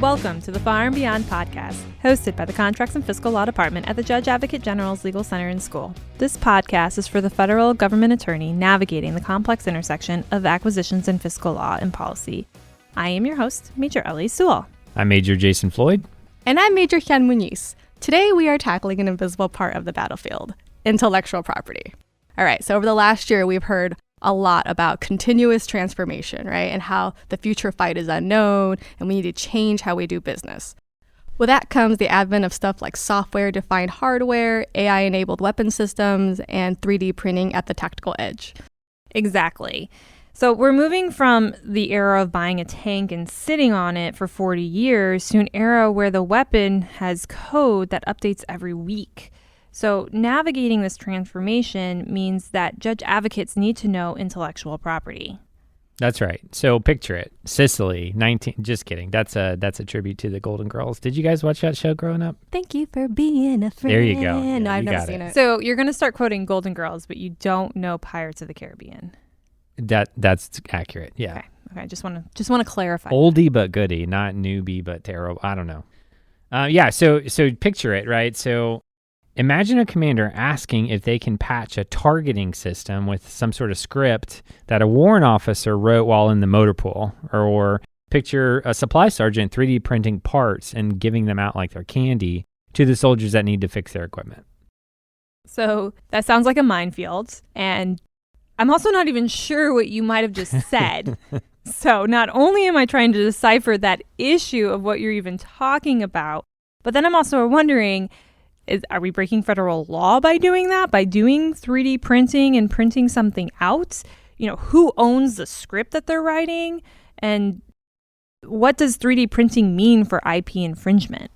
Welcome to the Far and Beyond podcast, hosted by the Contracts and Fiscal Law Department at the Judge Advocate General's Legal Center and School. This podcast is for the federal government attorney navigating the complex intersection of acquisitions and fiscal law and policy. I am your host, Major Ellie Sewell. I'm Major Jason Floyd. And I'm Major Jen Muñiz. Today we are tackling an invisible part of the battlefield, intellectual property. All right, so over the last year, we've heard a lot about continuous transformation, right? And how the future fight is unknown and we need to change how we do business. With that comes the advent of stuff like software-defined hardware, AI-enabled weapon systems, and 3D printing at the tactical edge. Exactly. So we're moving from the era of buying a tank and sitting on it for 40 years to an era where the weapon has code that updates every week. So navigating this transformation means that judge advocates need to know intellectual property. That's right. So picture it. Sicily, 19... Just kidding. That's a tribute to the Golden Girls. Did you guys watch that show growing up? Thank you for being a friend. There you go. Yeah, no, I've never seen it. So you're going to start quoting Golden Girls, but you don't know Pirates of the Caribbean. That's accurate. Yeah. Okay. Just want to clarify. Oldie but goodie, not newbie but terrible. I don't know. So picture it, right? So imagine a commander asking if they can patch a targeting system with some sort of script that a warrant officer wrote while in the motor pool, or picture a supply sergeant 3D printing parts and giving them out like they're candy to the soldiers that need to fix their equipment. So that sounds like a minefield, and I'm also not even sure what you might have just said. So not only am I trying to decipher that issue of what you're even talking about, but then I'm also wondering, are we breaking federal law by doing that? By doing 3D printing and printing something out? You know, who owns the script that they're writing? And what does 3D printing mean for IP infringement?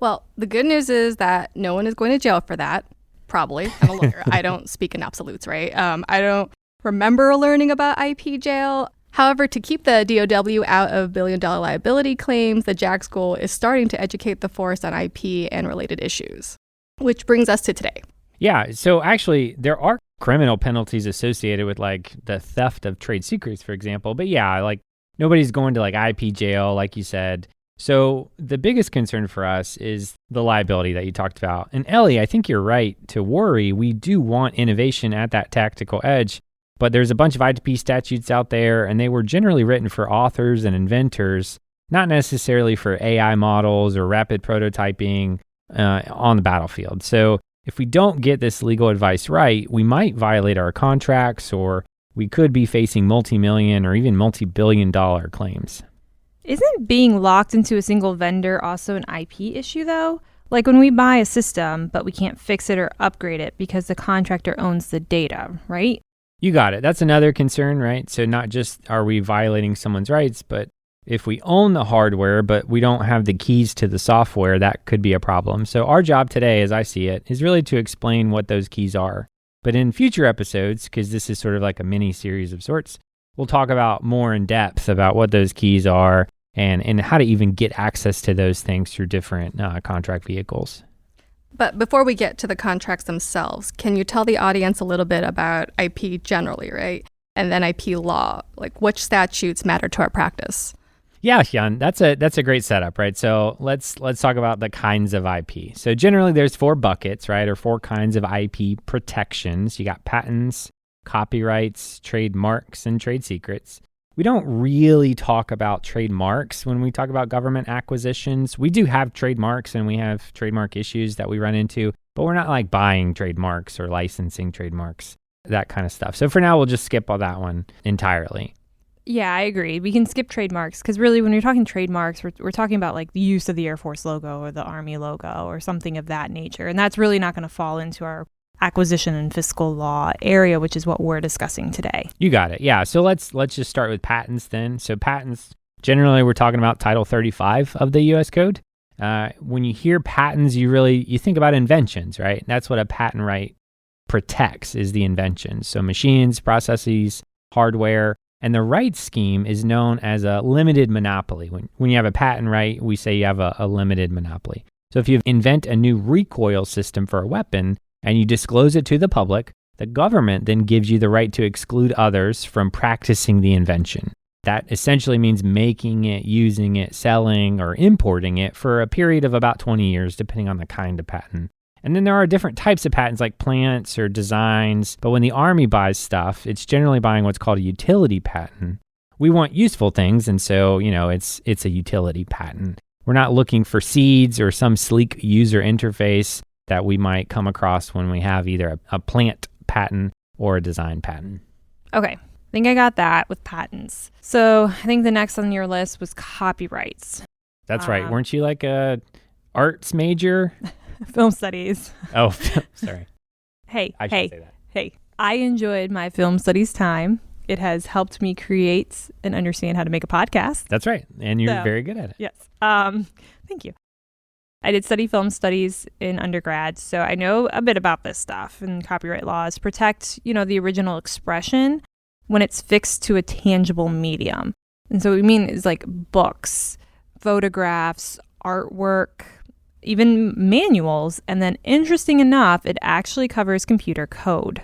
Well, the good news is that no one is going to jail for that. Probably. I'm a lawyer. I don't speak in absolutes, right? I don't remember learning about IP jail. However, to keep the DOW out of billion-dollar liability claims, the JAG School is starting to educate the force on IP and related issues, which brings us to today. Yeah, so actually, there are criminal penalties associated with like the theft of trade secrets, for example. But yeah, like nobody's going to like IP jail, like you said. So the biggest concern for us is the liability that you talked about. And Ellie, I think you're right to worry. We do want innovation at that tactical edge, but there's a bunch of IP statutes out there, and they were generally written for authors and inventors, not necessarily for AI models or rapid prototyping on the battlefield. So if we don't get this legal advice right, we might violate our contracts, or we could be facing multi-million or even multi-billion-dollar claims. Isn't being locked into a single vendor also an IP issue, though? Like when we buy a system, but we can't fix it or upgrade it because the contractor owns the data, right? You got it. That's another concern, right? So not just are we violating someone's rights, but if we own the hardware, but we don't have the keys to the software, that could be a problem. So our job today, as I see it, is really to explain what those keys are. But in future episodes, because this is sort of like a mini series of sorts, we'll talk about more in depth about what those keys are and how to even get access to those things through different contract vehicles. But before we get to the contracts themselves, can you tell the audience a little bit about IP generally, right? And then IP law, like which statutes matter to our practice? Yeah, Hyun, that's a great setup, right? So let's talk about the kinds of IP. So generally there's 4 buckets, right? Or 4 kinds of IP protections. You got patents, copyrights, trademarks, and trade secrets. We don't really talk about trademarks when we talk about government acquisitions. We do have trademarks and we have trademark issues that we run into, but we're not like buying trademarks or licensing trademarks, that kind of stuff. So for now, we'll just skip all that one entirely. Yeah, I agree. We can skip trademarks because really when you're talking trademarks, we're talking about like the use of the Air Force logo or the Army logo or something of that nature. And that's really not going to fall into our acquisition and fiscal law area, which is what we're discussing today. You got it. Yeah. So let's just start with patents then. So patents, generally we're talking about Title 35 of the U.S. Code. When you hear patents, you think about inventions, right? That's what a patent right protects, is the invention. So machines, processes, hardware, and the rights scheme is known as a limited monopoly. When you have a patent right, we say you have a limited monopoly. So if you invent a new recoil system for a weapon, and you disclose it to the public, the government then gives you the right to exclude others from practicing the invention. That essentially means making it, using it, selling, or importing it for a period of about 20 years, depending on the kind of patent. And then there are different types of patents like plants or designs. But when the Army buys stuff, it's generally buying what's called a utility patent. We want useful things, and so, it's a utility patent. We're not looking for seeds or some sleek user interface that we might come across when we have either a plant patent or a design patent. Okay, I think I got that with patents. So I think the next on your list was copyrights. That's right. Weren't you like a arts major? Film studies. Oh, sorry. Hey, I should say that. Hey, I enjoyed my film studies time. It has helped me create and understand how to make a podcast. That's right. And you're very good at it. Yes. Thank you. I did study film studies in undergrad, so I know a bit about this stuff. And copyright laws protect, the original expression when it's fixed to a tangible medium. And so what we mean is like books, photographs, artwork, even manuals. And then interesting enough, it actually covers computer code.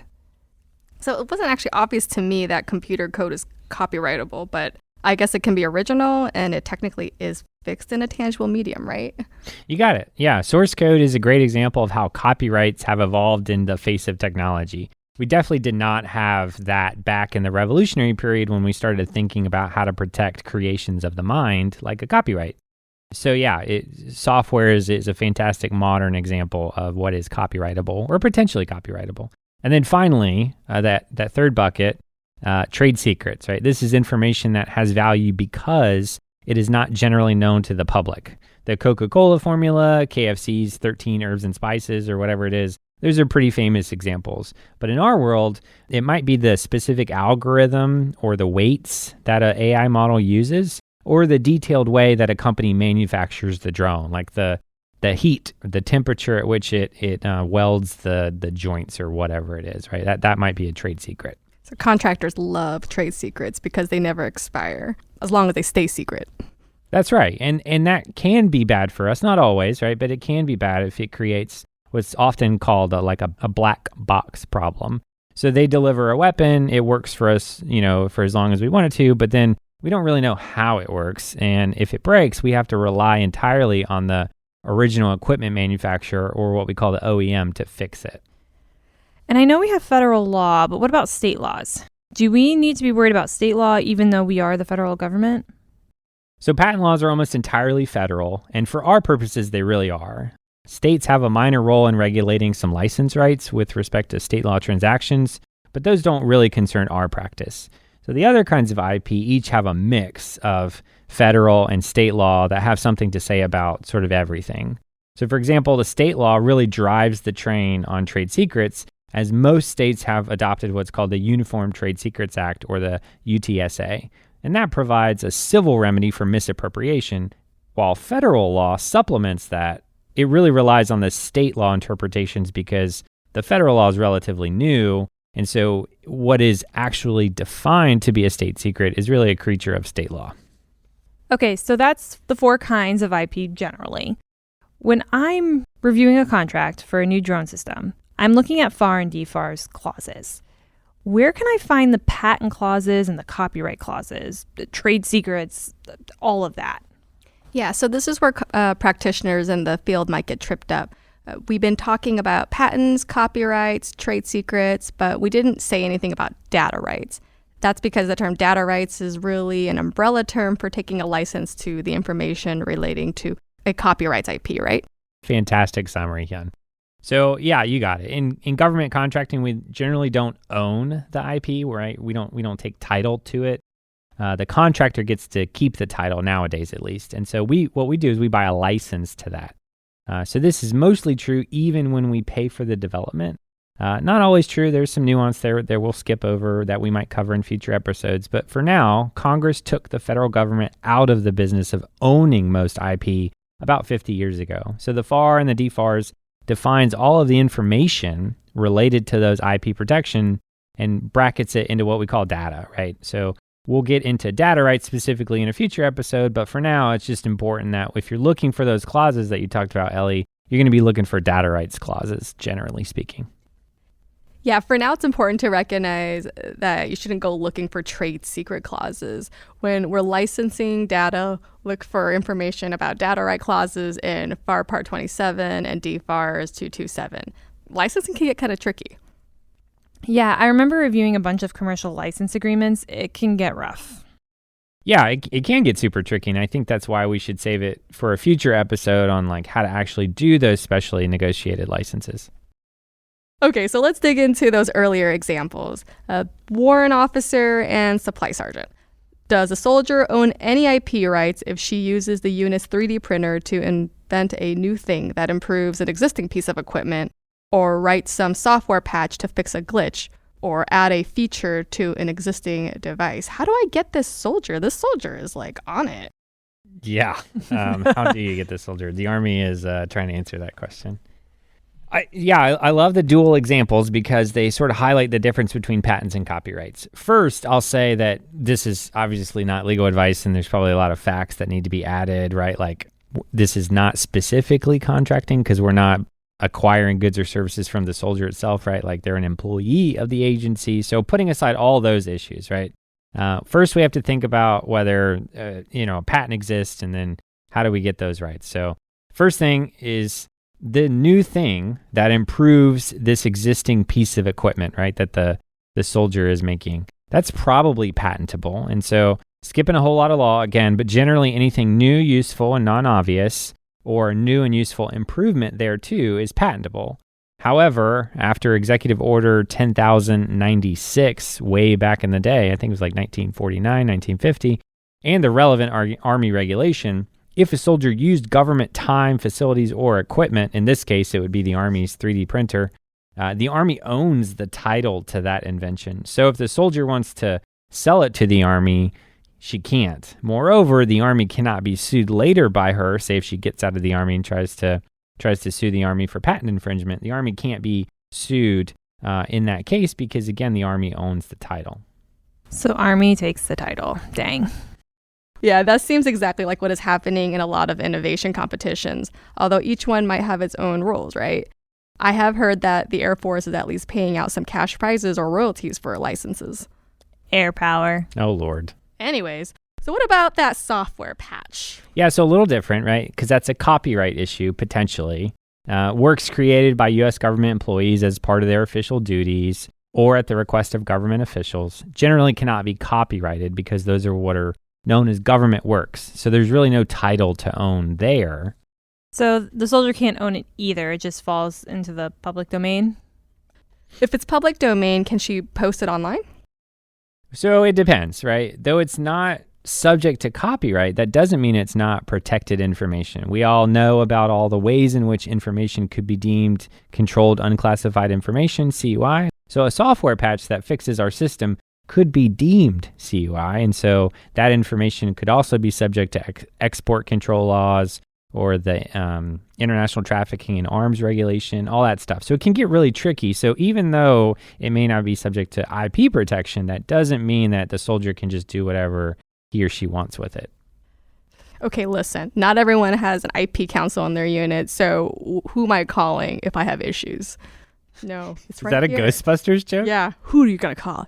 So it wasn't actually obvious to me that computer code is copyrightable, but I guess it can be original and it technically is fixed in a tangible medium, right? You got it. Yeah, source code is a great example of how copyrights have evolved in the face of technology. We definitely did not have that back in the revolutionary period when we started thinking about how to protect creations of the mind, like a copyright. So yeah, software is a fantastic modern example of what is copyrightable or potentially copyrightable. And then finally, that third bucket, trade secrets, right? This is information that has value because it is not generally known to the public. The Coca-Cola formula, KFC's 13 herbs and spices, or whatever it is, those are pretty famous examples. But in our world, it might be the specific algorithm or the weights that an AI model uses, or the detailed way that a company manufactures the drone, like the heat, the temperature at which it welds the joints or whatever it is, right? That might be a trade secret. So contractors love trade secrets because they never expire, as long as they stay secret. That's right. And that can be bad for us, not always, right? But it can be bad if it creates what's often called a black box problem. So they deliver a weapon, it works for us, for as long as we want it to, but then we don't really know how it works. And if it breaks, we have to rely entirely on the original equipment manufacturer, or what we call the OEM, to fix it. And I know we have federal law, but what about state laws? Do we need to be worried about state law even though we are the federal government? So patent laws are almost entirely federal, and for our purposes, they really are. States have a minor role in regulating some license rights with respect to state law transactions, but those don't really concern our practice. So the other kinds of IP each have a mix of federal and state law that have something to say about sort of everything. So for example, the state law really drives the train on trade secrets, as most states have adopted what's called the Uniform Trade Secrets Act, or the UTSA. And that provides a civil remedy for misappropriation, while federal law supplements that. It really relies on the state law interpretations because the federal law is relatively new. And so what is actually defined to be a state secret is really a creature of state law. Okay, so that's the 4 kinds of IP generally. When I'm reviewing a contract for a new drone system, I'm looking at FAR and DFAR's clauses. Where can I find the patent clauses and the copyright clauses, the trade secrets, all of that? Yeah, so this is where practitioners in the field might get tripped up. We've been talking about patents, copyrights, trade secrets, but we didn't say anything about data rights. That's because the term data rights is really an umbrella term for taking a license to the information relating to a copyright's IP, right? Fantastic summary, Hyun. So yeah, you got it. In government contracting, we generally don't own the IP, right? We don't take title to it. The contractor gets to keep the title nowadays, at least. And so what we do is we buy a license to that. So this is mostly true even when we pay for the development. Not always true. There's some nuance there we'll skip over that we might cover in future episodes. But for now, Congress took the federal government out of the business of owning most IP about 50 years ago. So the FAR and the DFARs defines all of the information related to those IP protection and brackets it into what we call data, right? So we'll get into data rights specifically in a future episode, but for now, it's just important that if you're looking for those clauses that you talked about, Ellie, you're going to be looking for data rights clauses, generally speaking. Yeah, for now, it's important to recognize that you shouldn't go looking for trade secret clauses. When we're licensing data, look for information about data right clauses in FAR Part 27 and DFARS 227. Licensing can get kind of tricky. Yeah, I remember reviewing a bunch of commercial license agreements. It can get rough. Yeah, it can get super tricky, and I think that's why we should save it for a future episode on like how to actually do those specially negotiated licenses. Okay, so let's dig into those earlier examples. Warrant officer and supply sergeant. Does a soldier own any IP rights if she uses the unit's 3D printer to invent a new thing that improves an existing piece of equipment, or write some software patch to fix a glitch, or add a feature to an existing device? How do I get this soldier? This soldier is like on it. Yeah. How do you get this soldier? The Army is trying to answer that question. I love the dual examples because they sort of highlight the difference between patents and copyrights. First, I'll say that this is obviously not legal advice, and there's probably a lot of facts that need to be added, right? Like, this is not specifically contracting because we're not acquiring goods or services from the soldier itself, right? Like, they're an employee of the agency. So putting aside all those issues, right? First, we have to think about whether, a patent exists, and then how do we get those rights? So first thing is the new thing that improves this existing piece of equipment, right, that the soldier is making. That's probably patentable. And so skipping a whole lot of law again, but generally anything new, useful, and non-obvious, or new and useful improvement there too is patentable. However, after Executive Order 10,096, way back in the day, I think it was like 1949, 1950, and the relevant Army regulation, if a soldier used government time, facilities, or equipment, in this case, it would be the Army's 3D printer, the Army owns the title to that invention. So if the soldier wants to sell it to the Army, she can't. Moreover, the Army cannot be sued later by her, say if she gets out of the Army and tries to sue the Army for patent infringement. The Army can't be sued in that case because, again, the Army owns the title. So Army takes the title. Dang. Yeah, that seems exactly like what is happening in a lot of innovation competitions, although each one might have its own rules, right? I have heard that the Air Force is at least paying out some cash prizes or royalties for licenses. Air power. Oh, Lord. Anyways, so what about that software patch? Yeah, so a little different, right? Because that's a copyright issue, potentially. Works created by U.S. government employees as part of their official duties or at the request of government officials generally cannot be copyrighted because those are what are known as government works. So there's really no title to own there. So the soldier can't own it either. It just falls into the public domain. If it's public domain, can she post it online? So it depends, right? Though it's not subject to copyright, that doesn't mean it's not protected information. We all know about all the ways in which information could be deemed controlled unclassified information, CUI. So a software patch that fixes our system could be deemed CUI, and so that information could also be subject to export control laws or the international trafficking in arms regulation, all that stuff. So it can get really tricky. So even though it may not be subject to IP protection, that doesn't mean that the soldier can just do whatever he or she wants with it. Okay, listen, not everyone has an IP counsel in their unit, so who am I calling if I have issues? No, it's right Is that here. a Ghostbusters joke? Yeah, who are you going to call?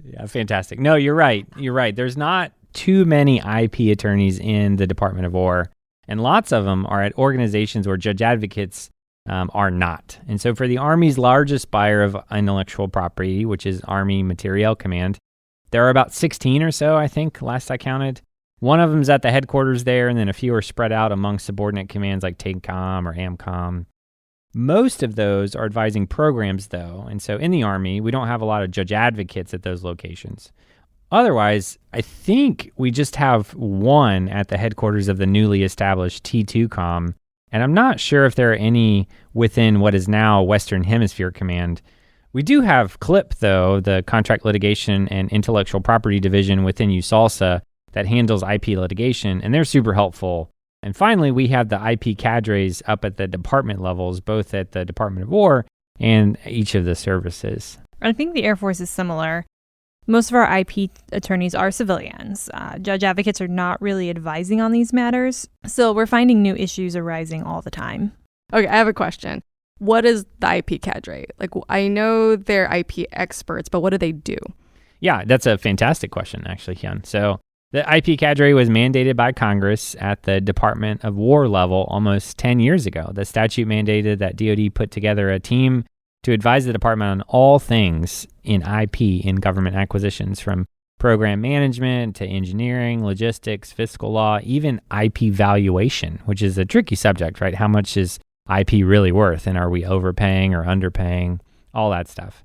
Yeah, fantastic. No, you're right. You're right. There's not too many IP attorneys in the Department of War, and lots of them are at organizations where judge advocates are not. And so for the Army's largest buyer of intellectual property, which is Army Materiel Command, there are about 16 or so, I think, last I counted. One of them's at the headquarters there, and then a few are spread out among subordinate commands like TACOM or AMCOM. Most of those are advising programs, though, and so in the Army, we don't have a lot of judge advocates at those locations. Otherwise, I think we just have one at the headquarters of the newly established T2COM, and I'm not sure if there are any within what is now Western Hemisphere Command. We do have CLIP, though, the Contract Litigation and Intellectual Property Division within USALSA that handles IP litigation, and they're super helpful. And finally, we have the IP cadres up at the department levels, both at the Department of War and each of the services. I think the Air Force is similar. Most of our IP attorneys are civilians. Judge advocates are not really advising on these matters, so we're finding new issues arising all the time. Okay, I have a question. What is the IP cadre? Like, I know they're IP experts, but what do they do? Yeah, that's a fantastic question, actually, Hyun. So the IP cadre was mandated by Congress at the Department of War level almost 10 years ago. The statute mandated that DoD put together a team to advise the department on all things in IP in government acquisitions, from program management to engineering, logistics, fiscal law, even IP valuation, which is a tricky subject, right? How much is IP really worth, and are we overpaying or underpaying? All that stuff.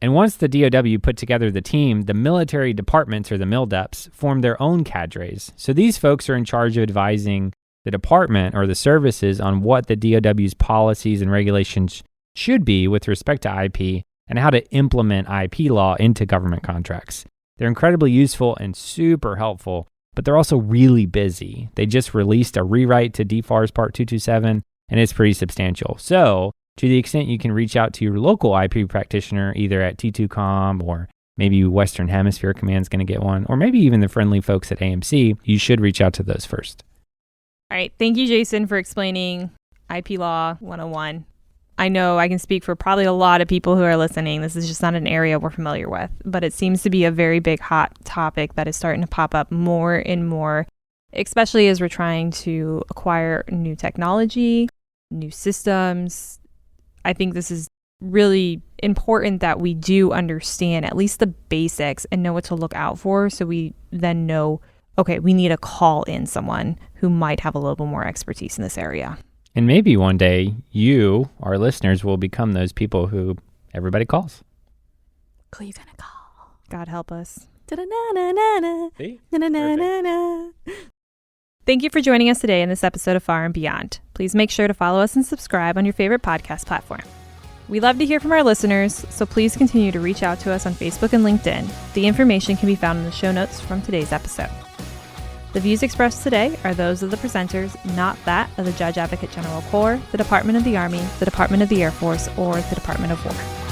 And once the DOW put together the team, the military departments, or the MILDEPs, formed their own cadres. So these folks are in charge of advising the department or the services on what the DOW's policies and regulations should be with respect to IP and how to implement IP law into government contracts. They're incredibly useful and super helpful, but they're also really busy. They just released a rewrite to DFARS Part 227, and it's pretty substantial. So to the extent you can reach out to your local IP practitioner, either at T2Com or maybe Western Hemisphere Command's going to get one, or maybe even the friendly folks at AMC, you should reach out to those first. All right. Thank you, Jason, for explaining IP Law 101. I know I can speak for probably a lot of people who are listening. This is just not an area we're familiar with, but it seems to be a very big hot topic that is starting to pop up more and more, especially as we're trying to acquire new technology, new systems. I think this is really important that we do understand at least the basics and know what to look out for, so we then know, okay, we need to call in someone who might have a little bit more expertise in this area. And maybe one day you, our listeners, will become those people who everybody calls. Who are you gonna call? God help us. See? Thank you for joining us today in this episode of Far and Beyond. Please make sure to follow us and subscribe on your favorite podcast platform. We love to hear from our listeners, so please continue to reach out to us on Facebook and LinkedIn. The information can be found in the show notes from today's episode. The views expressed today are those of the presenters, not that of the Judge Advocate General Corps, the Department of the Army, the Department of the Air Force, or the Department of War.